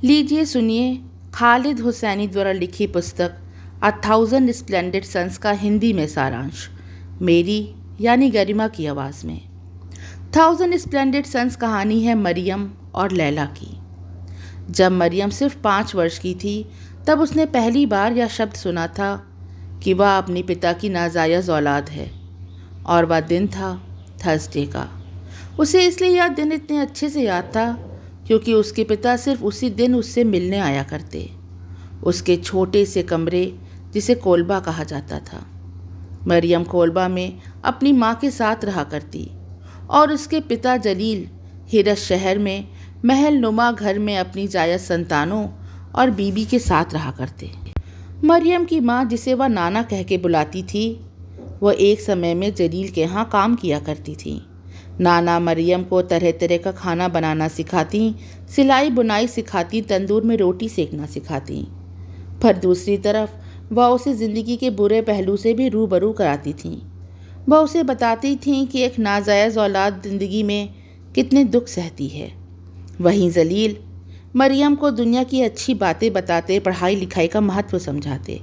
लीजिए सुनिए खालिद हुसैनी द्वारा लिखी पुस्तक अ थाउजेंड स्प्लेंडेड सन्स का हिंदी में सारांश मेरी यानी गरिमा की आवाज़ में। थाउजेंड स्प्लेंडेड सन्स कहानी है मरियम और लैला की। जब मरियम सिर्फ 5 वर्ष की थी तब उसने पहली बार यह शब्द सुना था कि वह अपने पिता की नाजायज़ औलाद है। और वह दिन था थर्सडे का। उसे इसलिए यह दिन इतने अच्छे से याद था क्योंकि उसके पिता सिर्फ उसी दिन उससे मिलने आया करते, उसके छोटे से कमरे जिसे कोलबा कहा जाता था। मरियम कोलबा में अपनी माँ के साथ रहा करती और उसके पिता जलील हिरस शहर में महल नुमा घर में अपनी जायज़ संतानों और बीबी के साथ रहा करते। मरियम की माँ, जिसे वह नाना कह के बुलाती थी, वह एक समय में जलील के यहाँ काम किया करती थी। नाना मरियम को तरह तरह का खाना बनाना सिखाती, सिलाई बुनाई सिखाती, तंदूर में रोटी सेकना सिखाती। पर दूसरी तरफ वह उसे ज़िंदगी के बुरे पहलू से भी रूबरू कराती थीं। वह उसे बताती थीं कि एक नाजायज़ औलाद ज़िंदगी में कितने दुख सहती है। वहीं जलील मरियम को दुनिया की अच्छी बातें बताते, पढ़ाई लिखाई का महत्व समझाते।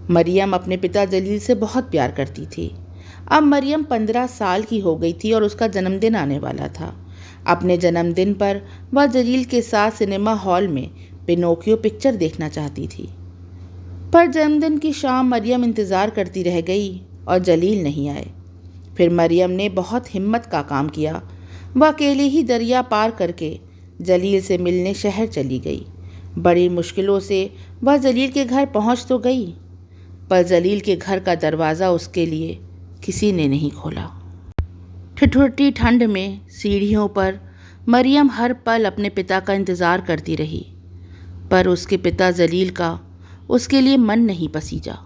मरियम अपने पिता जलील से बहुत प्यार करती थी। अब मरियम 15 साल की हो गई थी और उसका जन्मदिन आने वाला था। अपने जन्मदिन पर वह जलील के साथ सिनेमा हॉल में पिनोकियो पिक्चर देखना चाहती थी। पर जन्मदिन की शाम मरियम इंतज़ार करती रह गई और जलील नहीं आए। फिर मरियम ने बहुत हिम्मत का काम किया। वह अकेले ही दरिया पार करके जलील से मिलने शहर चली गई। बड़ी मुश्किलों से वह जलील के घर पहुंच तो गई, पर जलील के घर का दरवाज़ा उसके लिए किसी ने नहीं खोला। ठिठुरती ठंड में सीढ़ियों पर मरियम हर पल अपने पिता का इंतज़ार करती रही, पर उसके पिता जलील का उसके लिए मन नहीं पसीजा।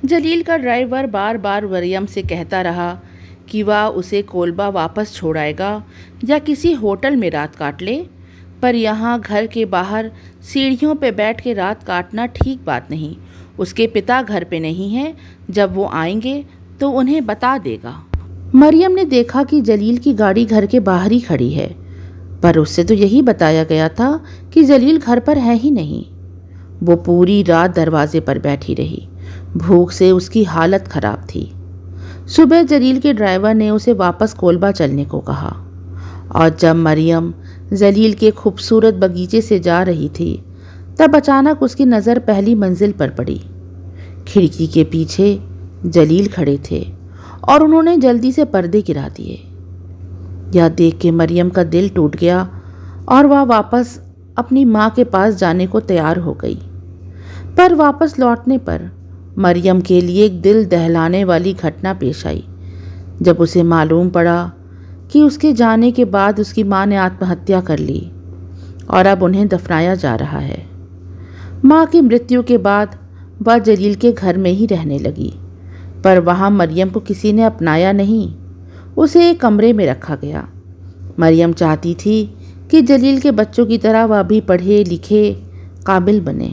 जलील का ड्राइवर बार बार मरियम से कहता रहा कि वह उसे कोलबा वापस छोड़ाएगा या किसी होटल में रात काट ले, पर यहाँ घर के बाहर सीढ़ियों पे बैठ के रात काटना ठीक बात नहीं। उसके पिता घर पे नहीं हैं, जब वो आएंगे तो उन्हें बता देगा। मरियम ने देखा कि जलील की गाड़ी घर के बाहर ही खड़ी है, पर उससे तो यही बताया गया था कि जलील घर पर है ही नहीं। वो पूरी रात दरवाजे पर बैठी रही। भूख से उसकी हालत खराब थी। सुबह जलील के ड्राइवर ने उसे वापस कोलबा चलने को कहा, और जब मरियम जलील के खूबसूरत बगीचे से जा रही थी तब अचानक उसकी नज़र पहली मंजिल पर पड़ी। खिड़की के पीछे जलील खड़े थे और उन्होंने जल्दी से पर्दे गिरा दिए। यह देख के मरियम का दिल टूट गया और वह वापस अपनी माँ के पास जाने को तैयार हो गई। पर वापस लौटने पर मरियम के लिए एक दिल दहलाने वाली घटना पेश आई, जब उसे मालूम पड़ा कि उसके जाने के बाद उसकी माँ ने आत्महत्या कर ली और अब उन्हें दफनाया जा रहा है। माँ की मृत्यु के बाद वह जलील के घर में ही रहने लगी, पर वहाँ मरियम को किसी ने अपनाया नहीं। उसे एक कमरे में रखा गया। मरियम चाहती थी कि जलील के बच्चों की तरह वह भी पढ़े लिखे काबिल बने,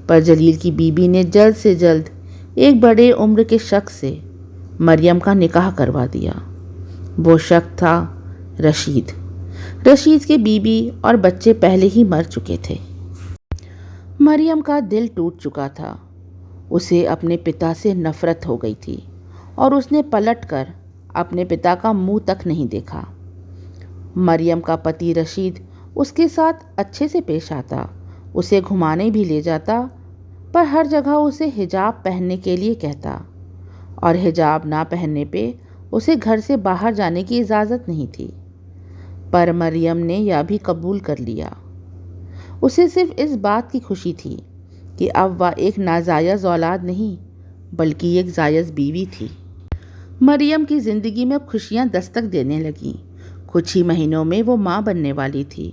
पर जलील की बीबी ने जल्द से जल्द एक बड़े उम्र के शख्स से मरियम का निकाह करवा दिया। वो शख्स था रशीद। रशीद के बीबी और बच्चे पहले ही मर चुके थे। मरियम का दिल टूट चुका था। उसे अपने पिता से नफरत हो गई थी और उसने पलटकर अपने पिता का मुंह तक नहीं देखा। मरियम का पति रशीद उसके साथ अच्छे से पेश आता, उसे घुमाने भी ले जाता, पर हर जगह उसे हिजाब पहनने के लिए कहता और हिजाब ना पहनने पे उसे घर से बाहर जाने की इजाज़त नहीं थी। पर मरियम ने यह भी कबूल कर लिया। उसे सिर्फ इस बात की खुशी थी कि अब वह एक नाजायज़ औलाद नहीं बल्कि एक जायज़ बीवी थी। मरियम की ज़िंदगी में खुशियाँ दस्तक देने लगीं। कुछ ही महीनों में वो माँ बनने वाली थी,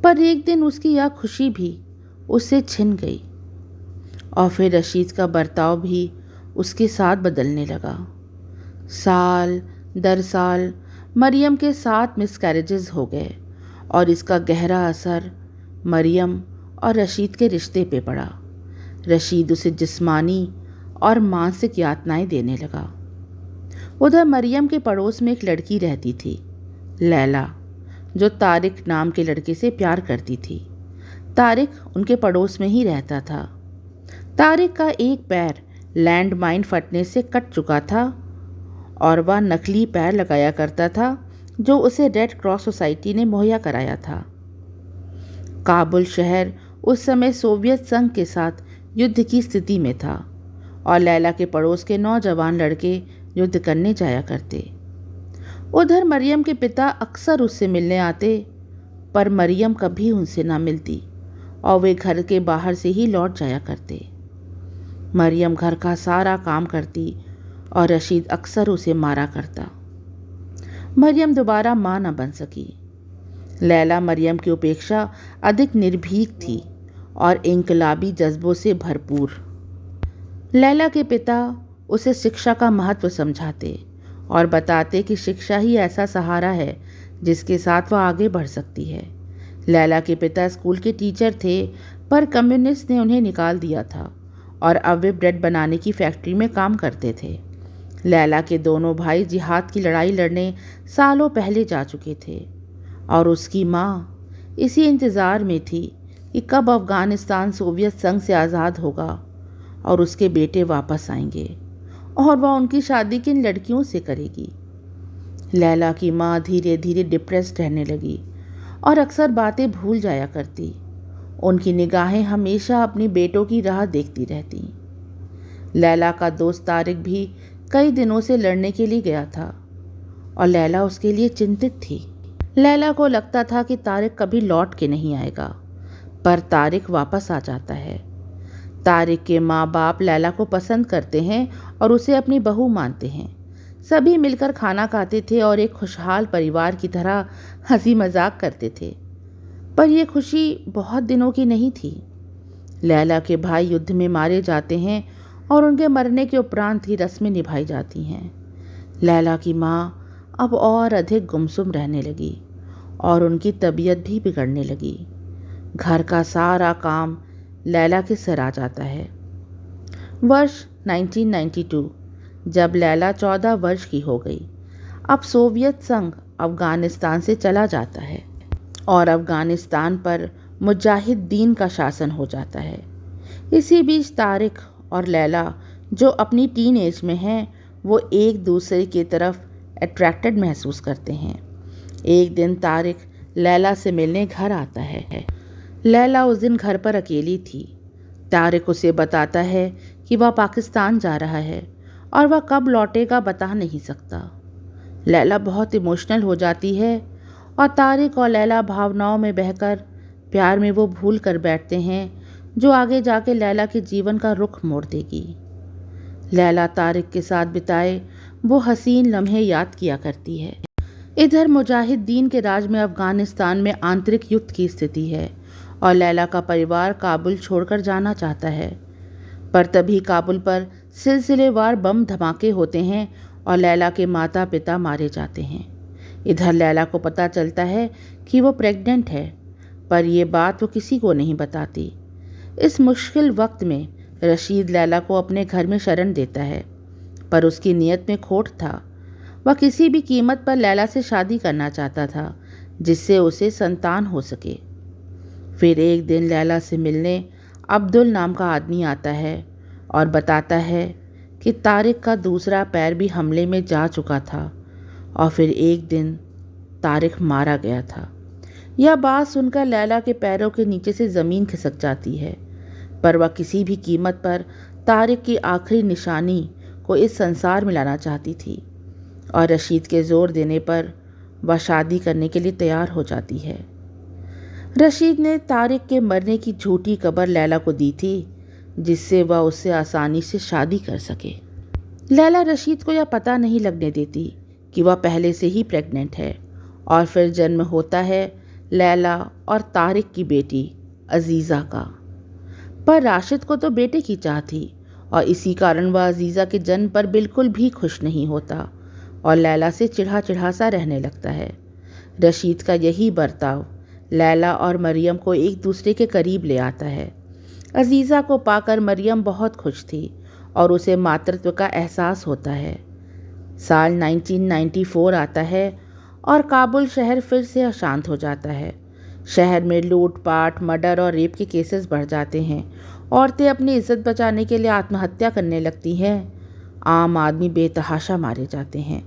पर एक दिन उसकी यह खुशी भी उससे छिन गई और फिर रशीद का बर्ताव भी उसके साथ बदलने लगा। साल दर साल मरियम के 7 मिसकैरेजेस हो गए और इसका गहरा असर मरियम और रशीद के रिश्ते पे पड़ा। रशीद उसे जिस्मानी और मानसिक यातनाएं देने लगा। उधर मरियम के पड़ोस में एक लड़की रहती थी, लैला, जो तारिक नाम के लड़के से प्यार करती थी। तारिक उनके पड़ोस में ही रहता था। तारिक का एक पैर लैंड माइन फटने से कट चुका था और वह नकली पैर लगाया करता था जो उसे रेड क्रॉस सोसाइटी ने मुहैया कराया था। काबुल शहर उस समय सोवियत संघ के साथ युद्ध की स्थिति में था और लैला के पड़ोस के नौजवान लड़के युद्ध करने जाया करते। उधर मरियम के पिता अक्सर उससे मिलने आते, पर मरियम कभी उनसे ना मिलती और वे घर के बाहर से ही लौट जाया करते। मरियम घर का सारा काम करती और रशीद अक्सर उसे मारा करता। मरियम दोबारा माँ न बन सकी। लैला मरियम की उपेक्षा अधिक निर्भीक थी और इनकलाबी जज्बों से भरपूर। लैला के पिता उसे शिक्षा का महत्व समझाते और बताते कि शिक्षा ही ऐसा सहारा है जिसके साथ वह आगे बढ़ सकती है। लैला के पिता स्कूल के टीचर थे, पर कम्युनिस्ट ने उन्हें निकाल दिया था और अब वे ब्रेड बनाने की फैक्ट्री में काम करते थे। लैला के दोनों भाई जिहाद की लड़ाई लड़ने सालों पहले जा चुके थे और उसकी माँ इसी इंतज़ार में थी कि कब अफ़गानिस्तान सोवियत संघ से आज़ाद होगा और उसके बेटे वापस आएंगे और वह उनकी शादी किन लड़कियों से करेगी। लैला की माँ धीरे धीरे डिप्रेस्ड रहने लगी और अक्सर बातें भूल जाया करती। उनकी निगाहें हमेशा अपनी बेटों की राह देखती रहती। लैला का दोस्त तारिक भी कई दिनों से लड़ने के लिए गया था और लैला उसके लिए चिंतित थी। लैला को लगता था कि तारिक कभी लौट के नहीं आएगा, पर तारिक वापस आ जाता है। तारिक के माँ बाप लैला को पसंद करते हैं और उसे अपनी बहू मानते हैं। सभी मिलकर खाना खाते थे और एक खुशहाल परिवार की तरह हंसी मजाक करते थे, पर यह खुशी बहुत दिनों की नहीं थी। लैला के भाई युद्ध में मारे जाते हैं और उनके मरने के उपरांत ही रस्में निभाई जाती हैं। लैला की माँ अब और अधिक गुमसुम रहने लगी और उनकी तबीयत भी बिगड़ने लगी। घर का सारा काम लैला के सिर आ जाता है। वर्ष 1992, जब लैला 14 वर्ष की हो गई, अब सोवियत संघ अफ़गानिस्तान से चला जाता है और अफ़गानिस्तान पर मुजाहिदीन का शासन हो जाता है। इसी बीच तारिक और लैला, जो अपनी टीन एज में हैं, वो एक दूसरे की तरफ अट्रैक्टेड महसूस करते हैं। एक दिन तारिक लैला से मिलने घर आता है। लैला उस दिन घर पर अकेली थी। तारिक उसे बताता है कि वह पाकिस्तान जा रहा है और वह कब लौटेगा बता नहीं सकता। लैला बहुत इमोशनल हो जाती है और तारिक और लैला भावनाओं में बहकर प्यार में वो भूल कर बैठते हैं जो आगे जाके लैला के जीवन का रुख मोड़ देगी। लैला तारिक के साथ बिताए वो हसीन लम्हे याद किया करती है। इधर मुजाहिदीन के राज में अफ़गानिस्तान में आंतरिक युद्ध की स्थिति है और लैला का परिवार काबुल छोड़कर जाना चाहता है, पर तभी काबुल पर सिलसिलेवार बम धमाके होते हैं और लैला के माता पिता मारे जाते हैं। इधर लैला को पता चलता है कि वो प्रेग्नेंट है, पर यह बात वो किसी को नहीं बताती। इस मुश्किल वक्त में रशीद लैला को अपने घर में शरण देता है, पर उसकी नीयत में खोट था। वह किसी भी कीमत पर लैला से शादी करना चाहता था जिससे उसे संतान हो सके। फिर एक दिन लैला से मिलने अब्दुल नाम का आदमी आता है और बताता है कि तारिक का दूसरा पैर भी हमले में जा चुका था और फिर एक दिन तारिक मारा गया था। यह बात सुनकर लैला के पैरों के नीचे से ज़मीन खिसक जाती है, पर वह किसी भी कीमत पर तारिक की आखिरी निशानी को इस संसार में लाना चाहती थी और रशीद के ज़ोर देने पर वह शादी करने के लिए तैयार हो जाती है। रशीद ने तारिक के मरने की झूठी खबर लैला को दी थी जिससे वह उससे आसानी से शादी कर सके। लैला रशीद को यह पता नहीं लगने देती कि वह पहले से ही प्रेग्नेंट है और फिर जन्म होता है लैला और तारिक की बेटी अजीज़ा का। पर राशिद को तो बेटे की चाह थी और इसी कारण वह अजीज़ा के जन्म पर बिल्कुल भी खुश नहीं होता और लैला से चिढ़ा चिढ़ा सा रहने लगता है। रशीद का यही बर्ताव लैला और मरियम को एक दूसरे के करीब ले आता है। अजीज़ा को पाकर मरियम बहुत खुश थी और उसे मातृत्व का एहसास होता है। साल 1994 आता है और काबुल शहर फिर से अशांत हो जाता है। शहर में लूटपाट, मर्डर और रेप के केसेस बढ़ जाते हैं। औरतें अपनी इज्जत बचाने के लिए आत्महत्या करने लगती हैं। आम आदमी बेतहाशा मारे जाते हैं।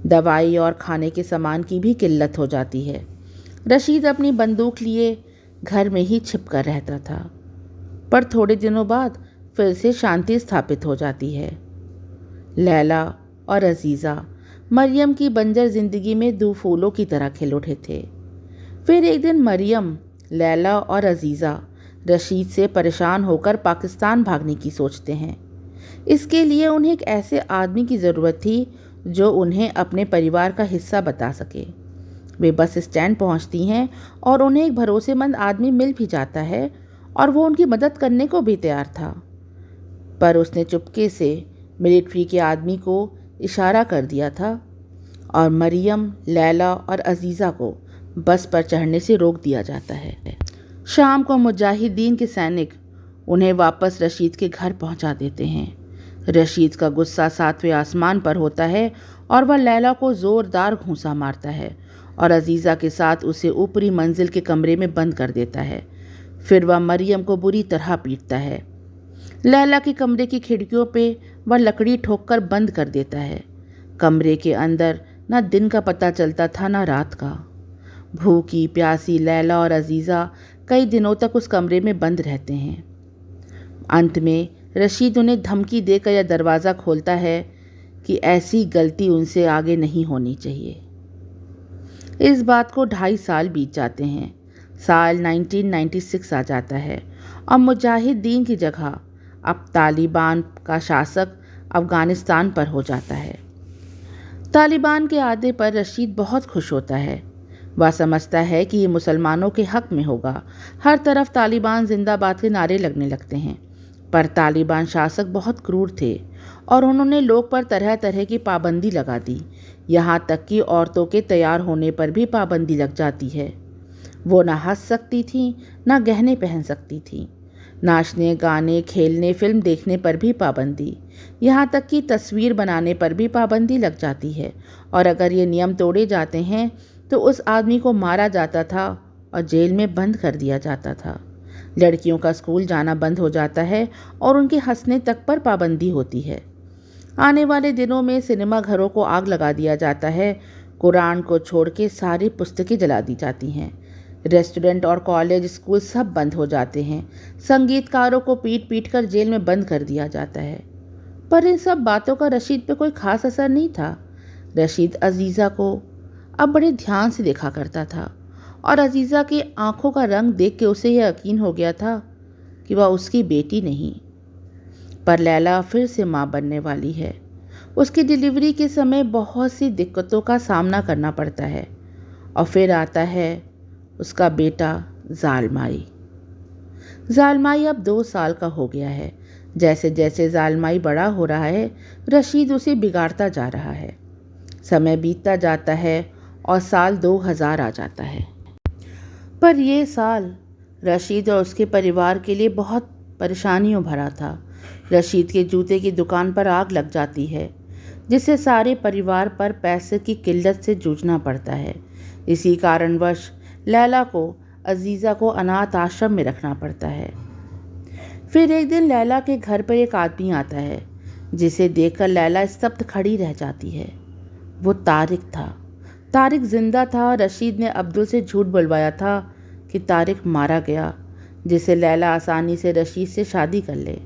दवाई और खाने के सामान की भी किल्लत हो जाती है। रशीद अपनी बंदूक लिए घर में ही छिप कर रहता था, पर थोड़े दिनों बाद फिर से शांति स्थापित हो जाती है। लैला और अजीज़ा मरियम की बंजर जिंदगी में दो फूलों की तरह खिल उठे थे। फिर एक दिन मरियम, लैला और अजीज़ा रशीद से परेशान होकर पाकिस्तान भागने की सोचते हैं। इसके लिए उन्हें एक ऐसे आदमी की ज़रूरत थी जो उन्हें अपने परिवार का हिस्सा बता सके। वे बस स्टैंड पहुंचती हैं और उन्हें एक भरोसेमंद आदमी मिल भी जाता है और वो उनकी मदद करने को भी तैयार था। पर उसने चुपके से मिलिट्री के आदमी को इशारा कर दिया था और मरियम, लैला और अजीज़ा को बस पर चढ़ने से रोक दिया जाता है। शाम को मुजाहिदीन के सैनिक उन्हें वापस रशीद के घर पहुंचा देते हैं। रशीद का गुस्सा 7वें आसमान पर होता है और वह लैला को ज़ोरदार घूंसा मारता है और अजीज़ा के साथ उसे ऊपरी मंजिल के कमरे में बंद कर देता है। फिर वह मरियम को बुरी तरह पीटता है। लैला के कमरे की खिड़कियों पे वह लकड़ी ठोककर बंद कर देता है। कमरे के अंदर न दिन का पता चलता था न रात का। भूखी प्यासी लैला और अजीज़ा कई दिनों तक उस कमरे में बंद रहते हैं। अंत में रशीद उन्हें धमकी देकर यह दरवाज़ा खोलता है कि ऐसी गलती उनसे आगे नहीं होनी चाहिए। इस बात को 2.5 साल बीत जाते हैं। साल 1996 आ जाता है और मुजाहिदीन की जगह अब तालिबान का शासक अफ़गानिस्तान पर हो जाता है। तालिबान के आदे पर रशीद बहुत खुश होता है। वह समझता है कि ये मुसलमानों के हक में होगा। हर तरफ तालिबान जिंदाबाद के नारे लगने लगते हैं। पर तालिबान शासक बहुत क्रूर थे और उन्होंने लोग पर तरह तरह की पाबंदी लगा दी। यहाँ तक कि औरतों के तैयार होने पर भी पाबंदी लग जाती है। वो ना हंस सकती थी, ना गहने पहन सकती थी। नाचने, गाने, खेलने, फिल्म देखने पर भी पाबंदी। यहाँ तक कि तस्वीर बनाने पर भी पाबंदी लग जाती है और अगर ये नियम तोड़े जाते हैं तो उस आदमी को मारा जाता था और जेल में बंद कर दिया जाता था। लड़कियों का स्कूल जाना बंद हो जाता है और उनके हंसने तक पर पाबंदी होती है। आने वाले दिनों में सिनेमा घरों को आग लगा दिया जाता है। कुरान को छोड़ के सारी पुस्तकें जला दी जाती हैं। रेस्टोरेंट और कॉलेज, स्कूल सब बंद हो जाते हैं। संगीतकारों को पीट पीट कर जेल में बंद कर दिया जाता है। पर इन सब बातों का रशीद पे कोई खास असर नहीं था। रशीद अजीज़ा को अब बड़े ध्यान से देखा करता था और अजीज़ा की आंखों का रंग देख के उसे यह यकीन हो गया था कि वह उसकी बेटी नहीं। पर लैला फिर से माँ बनने वाली है। उसकी डिलीवरी के समय बहुत सी दिक्कतों का सामना करना पड़ता है और फिर आता है उसका बेटा जालमाई। जालमाई अब 2 साल का हो गया है। जैसे जैसे जालमाई बड़ा हो रहा है, रशीद उसे बिगाड़ता जा रहा है। समय बीतता जाता है और साल 2000 आ जाता है। पर यह साल रशीद और उसके परिवार के लिए बहुत परेशानियों भरा था। रशीद के जूते की दुकान पर आग लग जाती है, जिससे सारे परिवार पर पैसे की किल्लत से जूझना पड़ता है। इसी कारणवश लैला को अजीज़ा को अनाथ आश्रम में रखना पड़ता है। फिर एक दिन लैला के घर पर एक आदमी आता है, जिसे देखकर लैला स्तब्ध खड़ी रह जाती है। वो तारिक था। तारिक जिंदा था। रशीद ने अब्दुल से झूठ बुलवाया था कि तारिक मारा गया, जिससे लैला आसानी से रशीद से शादी कर ले।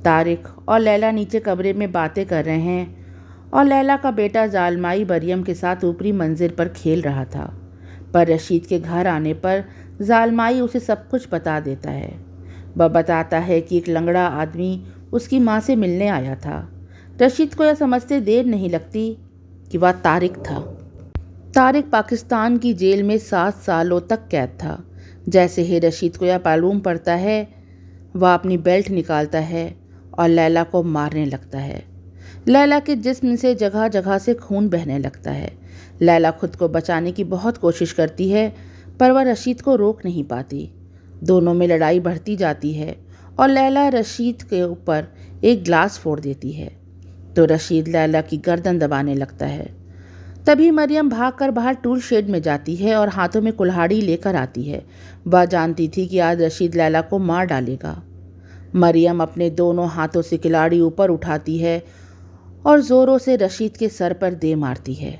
तारिक और लैला नीचे कमरे में बातें कर रहे हैं और लैला का बेटा जालमाई मरियम के साथ ऊपरी मंजिल पर खेल रहा था। पर रशीद के घर आने पर जालमाई उसे सब कुछ बता देता है। वह बताता है कि एक लंगड़ा आदमी उसकी माँ से मिलने आया था। रशीद को यह समझते देर नहीं लगती कि वह तारिक था। तारिक पाकिस्तान की जेल में 7 सालों तक कैद था। जैसे ही रशीद को यह मालूम पड़ता है, वह अपनी बेल्ट निकालता है और लैला को मारने लगता है। लैला के जिस्म से जगह जगह से खून बहने लगता है। लैला खुद को बचाने की बहुत कोशिश करती है, पर वह रशीद को रोक नहीं पाती। दोनों में लड़ाई बढ़ती जाती है और लैला रशीद के ऊपर एक ग्लास फोड़ देती है तो रशीद लैला की गर्दन दबाने लगता है। तभी मरियम भागकर बाहर टूल शेड में जाती है और हाथों में कुल्हाड़ी लेकर आती है। वह जानती थी कि आज रशीद लैला को मार डालेगा। मरियम अपने दोनों हाथों से कुल्हाड़ी ऊपर उठाती है और ज़ोरों से रशीद के सर पर दे मारती है।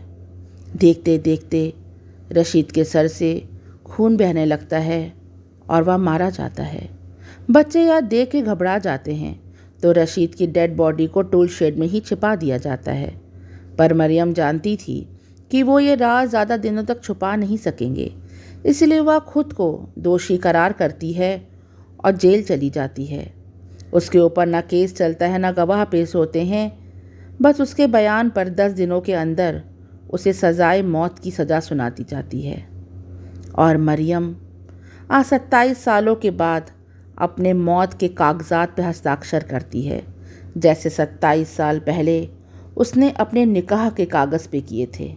देखते देखते रशीद के सर से खून बहने लगता है और वह मारा जाता है। बच्चे यह देख के घबरा जाते हैं तो रशीद की डेड बॉडी को टूल शेड में ही छिपा दिया जाता है। पर मरियम जानती थी कि वो ये राज ज़्यादा दिनों तक छुपा नहीं सकेंगे, इसलिए वह खुद को दोषी करार करती है और जेल चली जाती है। उसके ऊपर ना केस चलता है, ना गवाह पेश होते हैं। बस उसके बयान पर 10 दिनों के अंदर उसे सजाए मौत की सज़ा सुनाती जाती है। और मरियम आज 27 सालों के बाद अपने मौत के कागजात पर हस्ताक्षर करती है, जैसे 27 साल पहले उसने अपने निकाह के कागज़ पे किए थे।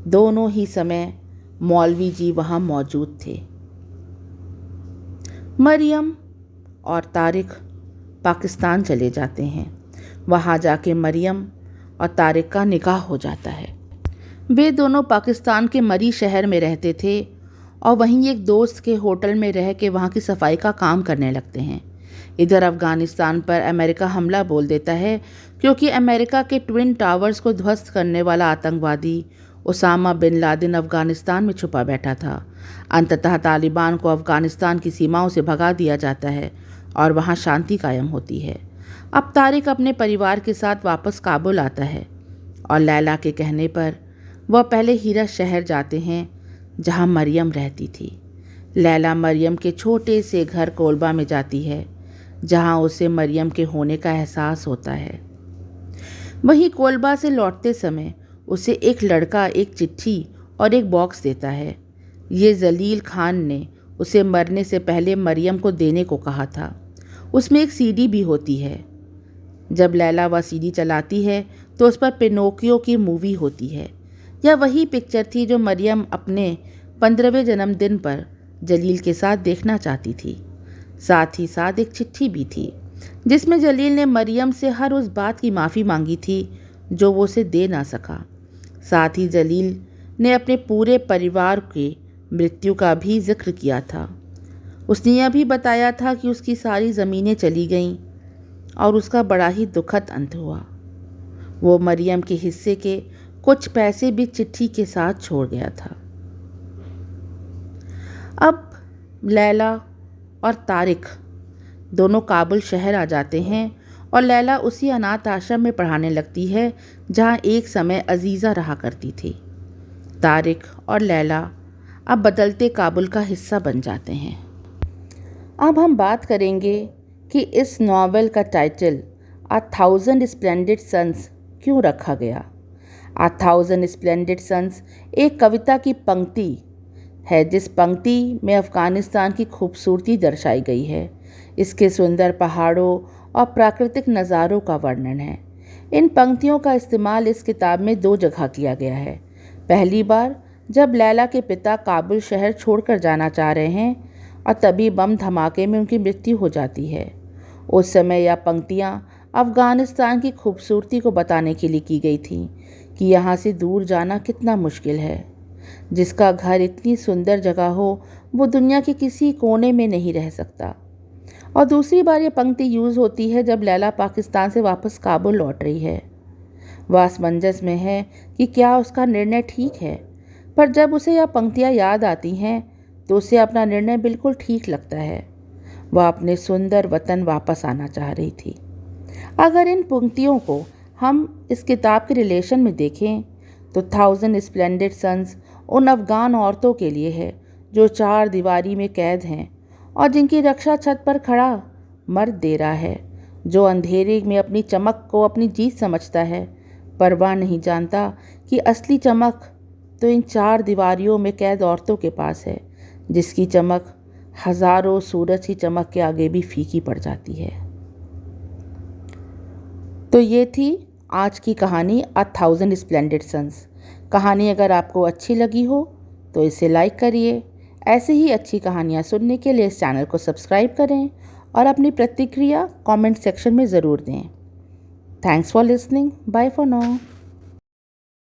दोनों ही समय मौलवी जी वहाँ मौजूद थे। मरियम और तारिक पाकिस्तान चले जाते हैं। वहाँ जाके मरियम और तारिक का निकाह हो जाता है। वे दोनों पाकिस्तान के मरी शहर में रहते थे और वहीं एक दोस्त के होटल में रह के वहाँ की सफाई का काम करने लगते हैं। इधर अफ़गानिस्तान पर अमेरिका हमला बोल देता है, क्योंकि अमेरिका के ट्विन टावर्स को ध्वस्त करने वाला आतंकवादी उसामा बिन लादेन अफ़गानिस्तान में छुपा बैठा था। अंततः तालिबान को अफ़गानिस्तान की सीमाओं से भगा दिया जाता है और वहाँ शांति कायम होती है। अब तारिक अपने परिवार के साथ वापस काबुल आता है और लैला के कहने पर वह पहले हीरा शहर जाते हैं जहाँ मरियम रहती थी। लैला मरियम के छोटे से घर कोलबा में जाती है, जहाँ उसे मरियम के होने का एहसास होता है। वहीं कोलबा से लौटते समय उसे एक लड़का एक चिट्ठी और एक बॉक्स देता है। ये जलील खान ने उसे मरने से पहले मरियम को देने को कहा था। उसमें एक सीडी भी होती है। जब लैला वह सीडी चलाती है तो उस पर पिनोकियो की मूवी होती है। यह वही पिक्चर थी जो मरियम अपने 15वें जन्मदिन पर जलील के साथ देखना चाहती थी। साथ ही साथ एक चिट्ठी भी थी जिसमें जलील ने मरियम से हर उस बात की माफ़ी मांगी थी जो वो उसे दे ना सका। साथ ही जलील ने अपने पूरे परिवार की मृत्यु का भी जिक्र किया था। उसने यह भी बताया था कि उसकी सारी ज़मीनें चली गईं और उसका बड़ा ही दुखद अंत हुआ। वो मरियम के हिस्से के कुछ पैसे भी चिट्ठी के साथ छोड़ गया था। अब लैला और तारिक दोनों काबुल शहर आ जाते हैं और लैला उसी अनाथ आश्रम में पढ़ाने लगती है जहाँ एक समय अजीज़ा रहा करती थी। तारिक और लैला अब बदलते काबुल का हिस्सा बन जाते हैं। अब हम बात करेंगे कि इस नॉवेल का टाइटल 1000 स्प्लेंडिड सन्स क्यों रखा गया। 1000 स्प्लेंडिड सन्स एक कविता की पंक्ति है जिस पंक्ति में अफ़गानिस्तान की खूबसूरती दर्शाई गई है। इसके सुंदर पहाड़ों और प्राकृतिक नज़ारों का वर्णन है। इन पंक्तियों का इस्तेमाल इस किताब में 2 जगह किया गया है। पहली बार जब लैला के पिता काबुल शहर छोड़कर जाना चाह रहे हैं और तभी बम धमाके में उनकी मृत्यु हो जाती है। उस समय यह पंक्तियाँ अफ़गानिस्तान की खूबसूरती को बताने के लिए की गई थी कि यहाँ से दूर जाना कितना मुश्किल है। जिसका घर इतनी सुंदर जगह हो वो दुनिया के किसी कोने में नहीं रह सकता। और दूसरी बार ये पंक्ति यूज़ होती है जब लैला पाकिस्तान से वापस काबुल लौट रही है। वह असमंजस में है कि क्या उसका निर्णय ठीक है, पर जब उसे यह पंक्तियाँ याद आती हैं तो उसे अपना निर्णय बिल्कुल ठीक लगता है। वह अपने सुंदर वतन वापस आना चाह रही थी। अगर इन पंक्तियों को हम इस किताब के रिलेशन में देखें तो 1000 स्प्लेंडिड सन्स उन अफ़गान औरतों के लिए है जो 4 दीवारी में कैद हैं और जिनकी रक्षा छत पर खड़ा मर्द दे रहा है, जो अंधेरे में अपनी चमक को अपनी जीत समझता है, पर वह नहीं जानता कि असली चमक तो इन 4 दीवारियों में कैद औरतों के पास है, जिसकी चमक हज़ारों सूरज की चमक के आगे भी फीकी पड़ जाती है। तो ये थी आज की कहानी 1000 स्प्लेंडिड सन्स। कहानी अगर आपको अच्छी लगी हो तो इसे लाइक करिए। ऐसे ही अच्छी कहानियाँ सुनने के लिए इस चैनल को सब्सक्राइब करें और अपनी प्रतिक्रिया कमेंट सेक्शन में ज़रूर दें। Thanks for listening. Bye for now.